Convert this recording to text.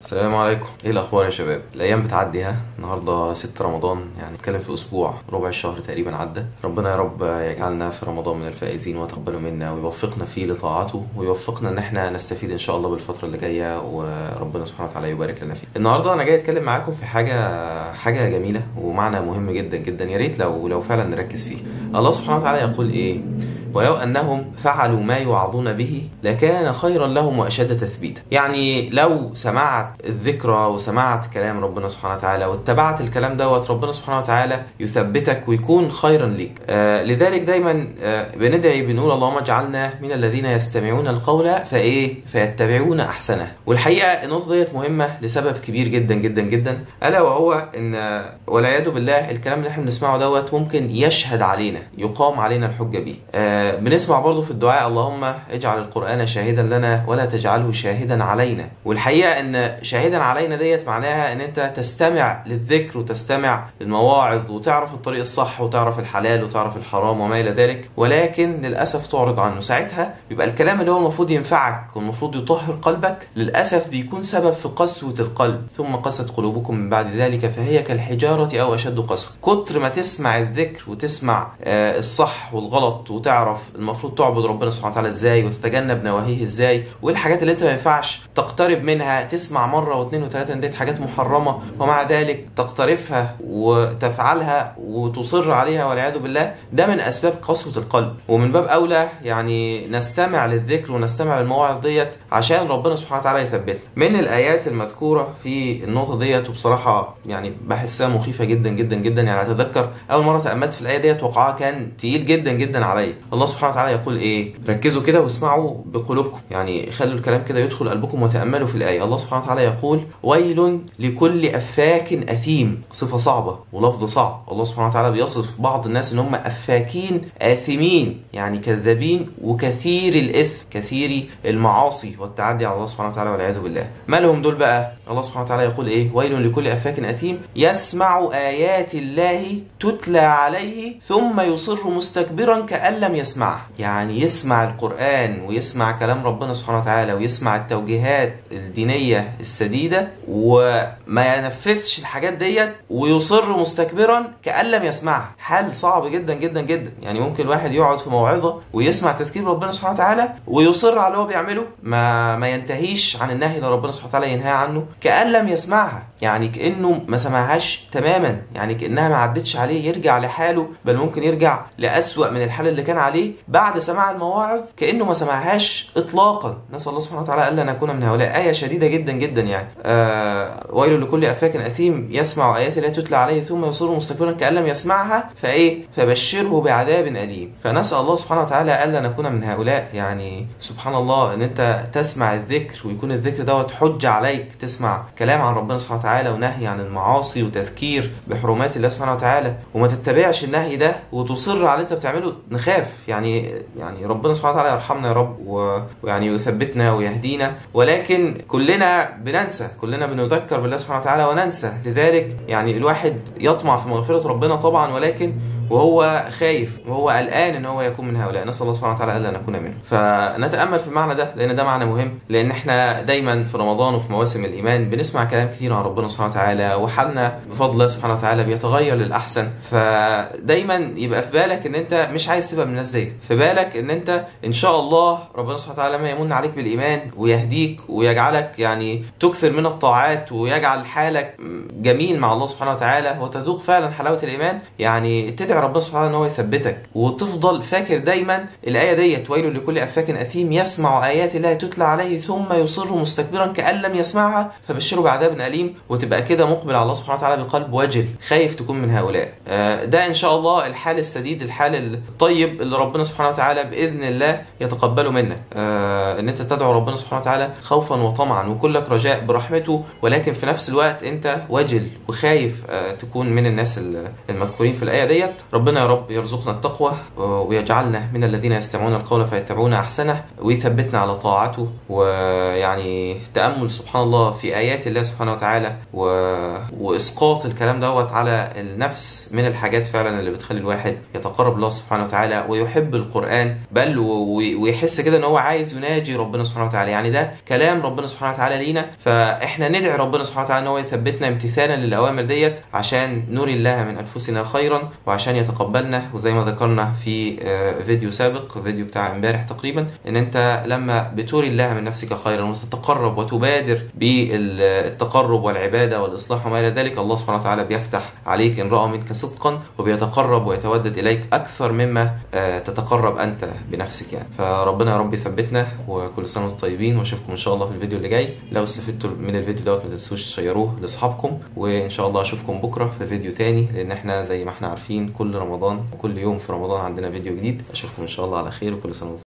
السلام عليكم. ايه الاخبار يا شباب؟ الايام بتعدي، النهارده 6 رمضان، يعني نتكلم في اسبوع، ربع الشهر تقريبا عدى. ربنا يا رب يجعلنا في رمضان من الفائزين ويتقبله منا ويوفقنا فيه لطاعته ويوفقنا ان احنا نستفيد ان شاء الله بالفتره اللي جايه، وربنا سبحانه وتعالى يبارك لنا فيه. النهارده انا جاي اتكلم معاكم في حاجه جميله ومعنى مهم جدا جدا، يا ريت لو فعلا نركز فيه. الله سبحانه وتعالى يقول ايه؟ ولو أنهم فعلوا ما يوعظون به لكان خيرا لهم وأشد تثبيتا. يعني لو سمعت الذكرى وسمعت كلام ربنا سبحانه وتعالى واتبعت الكلام دوت، ربنا سبحانه وتعالى يثبتك ويكون خيرا ليك. لذلك دايما بندعي بنقول اللهم اجعلنا من الذين يستمعون القول فيتبعون أحسنه. والحقيقة النقطة ديت مهمة لسبب كبير جدا جدا جدا، ألا وهو إن والعياذ بالله الكلام اللي احنا بنسمعه دوت ممكن يشهد علينا، يقام علينا الحجة بيه. بنسمع برضو في الدعاء اللهم اجعل القرآن شاهدا لنا ولا تجعله شاهدا علينا. والحقيقة ان شاهدا علينا ديت معناها ان انت تستمع للذكر وتستمع للمواعظ وتعرف الطريق الصح وتعرف الحلال وتعرف الحرام وما الى ذلك، ولكن للأسف تعرض عنه. ساعتها يبقى الكلام اللي هو المفروض ينفعك والمفروض يطهر قلبك للأسف بيكون سبب في قسوة القلب. ثم قست قلوبكم من بعد ذلك فهي كالحجارة أو أشد قسوة. كتر ما تسمع الذكر وتسمع الصح والغلط وتعرف المفروض تعبد ربنا سبحانه وتعالى ازاي وتتجنب نواهيه ازاي، وايه الحاجات اللي انت ما ينفعش تقترب منها، تسمع مره واثنين وثلاثه ان ديت حاجات محرمه ومع ذلك تقترفها وتفعلها وتصر عليها والعياذ بالله، ده من اسباب قسوه القلب. ومن باب اولى يعني نستمع للذكر ونستمع للمواعظ ديت عشان ربنا سبحانه وتعالى يثبتنا. من الايات المذكوره في النقطه ديت وبصراحه يعني بحسها مخيفه جدا جدا جدا، يعني اتذكر اول مره تاملت في الايه ديت وقعها كان تقيل جدا جدا عليا. الله سبحانه وتعالى يقول ايه؟ ركزوا كده واسمعوا بقلوبكم، يعني خلوا الكلام كده يدخل قلبكم وتأملوا في الآية. الله سبحانه وتعالى يقول ويل لكل أفاك أثيم. صفة صعبة ولفظ صعب. الله سبحانه وتعالى بيصف بعض الناس ان هم أفاكين آثمين، يعني كذابين وكثير الإثم، كثير المعاصي والتعدي على الله سبحانه وتعالى والعياذ بالله. ما لهم دول بقى؟ الله سبحانه وتعالى يقول ايه؟ ويل لكل أفاك أثيم يسمع آيات الله تتلى عليه ثم يصر مستكبرا كأن لم يسمعها. يعني يسمع القرآن ويسمع كلام ربنا سبحانه وتعالى ويسمع التوجيهات الدينية السديدة وما ينفذش الحاجات ديت ويصر مستكبرا كأن لم يسمعها. حال صعب جدا جدا جدا. يعني ممكن الواحد يقعد في موعظة ويسمع تذكير ربنا سبحانه وتعالى ويصر على اللي هو بيعمله، ما ينتهيش عن النهي اللي ربنا سبحانه وتعالى ينهى عنه كأن لم يسمعها، يعني كأنه ما سمعهاش تماما، يعني كأنها ما عدتش عليه، يرجع لحاله، بل ممكن يرجع لأسوأ من الحال اللي كان عليه بعد سماع المواعظ كأنه ما سمعهاش إطلاقا. نسأل الله سبحانه وتعالى ألا نكون من هؤلاء. آية شديدة جدا جدا يعني. ويل لكل أفاك أثيم يسمع آيات الله تتلى عليه ثم يصر مستكبرا كأن لم يسمعها فبشره بعذاب أليم. فنسأل الله سبحانه وتعالى ألا نكون من هؤلاء. يعني سبحان الله ان انت تسمع الذكر ويكون الذكر دوت حجة عليك، تسمع كلام عن ربنا سبحانه وتعالى ونهي عن المعاصي وتذكير بحرمات الله سبحانه وتعالى، وما تتبعش النهي ده وتصر على اللي انت بتعمله. نخاف يعني ربنا سبحانه وتعالى يرحمنا يا رب ويعني يثبتنا ويهدينا، ولكن كلنا بننسى، كلنا بنذكر بالله سبحانه وتعالى وننسى. لذلك يعني الواحد يطمع في مغفرة ربنا طبعا، ولكن وهو خايف وهو قلقان ان هو يكون من هؤلاء. نسأل الله سبحانه وتعالى الا نكون منه. فنتأمل في المعنى ده لان ده معنى مهم، لان احنا دايما في رمضان وفي مواسم الايمان بنسمع كلام كتير عن ربنا سبحانه وتعالى، وحالنا بفضل الله سبحانه وتعالى بيتغير للاحسن. فدايما يبقى في بالك ان انت مش عايز تبقى من الناس دي، في بالك ان انت ان شاء الله ربنا سبحانه وتعالى لما يمن عليك بالايمان ويهديك ويجعلك يعني تكثر من الطاعات ويجعل حالك جميل مع الله سبحانه وتعالى وتذوق فعلا حلاوة الايمان، يعني تدعي ربنا سبحانه ان هو يثبتك وتفضل فاكر دايما الايه ديت ويل لكل افاك اثيم يسمع ايات الله تتلى عليه ثم يصر مستكبرا كأن لم يسمعها فبشره بعذاب اليم. وتبقى كده مقبل على الله سبحانه وتعالى بقلب وجل، خايف تكون من هؤلاء. ده ان شاء الله الحال السديد، الحال الطيب اللي ربنا سبحانه وتعالى باذن الله يتقبله منك. ان انت تدعو ربنا سبحانه وتعالى خوفا وطمعا وكلك رجاء برحمته، ولكن في نفس الوقت انت وجل وخايف تكون من الناس المذكورين في الايه ديت. ربنا يا رب يرزقنا التقوى ويجعلنا من الذين يستمعون القول فيتبعون احسنه، ويثبتنا على طاعته. ويعني تأمل سبحان الله في آيات الله سبحانه وتعالى وإسقاط الكلام دوت على النفس من الحاجات فعلا اللي بتخلي الواحد يتقرب الله سبحانه وتعالى ويحب القرآن، بل ويحس كده ان هو عايز يناجي ربنا سبحانه وتعالى. يعني ده كلام ربنا سبحانه وتعالى لينا، فاحنا ندعي ربنا سبحانه وتعالى ان هو يثبتنا امتثالا للأوامر ديت عشان نري الله من أنفسنا خيرا وعشان يتقبلنا. وزي ما ذكرنا في فيديو سابق، فيديو بتاع امبارح تقريبا، ان انت لما بتري الله من نفسك خيرا وتتقرب وتبادر بالتقرب والعبادة والإصلاح وما إلى ذلك، الله سبحانه وتعالى بيفتح عليك إن رأى منك صدقا وبيتقرب ويتودد إليك أكثر مما تتقرب أنت بنفسك يعني. فربنا يا رب يثبتنا، وكل سنة وانتم طيبين، واشوفكم إن شاء الله في الفيديو اللي جاي. لو استفدتوا من الفيديو دوت ما تنسوش تشيروه لأصحابكم، وإن شاء الله أشوفكم بكرة في فيديو تاني، لأن احنا زي ما احنا عارفين كل رمضان وكل يوم في رمضان عندنا فيديو جديد. أشوفكم إن شاء الله على خير، وكل سنة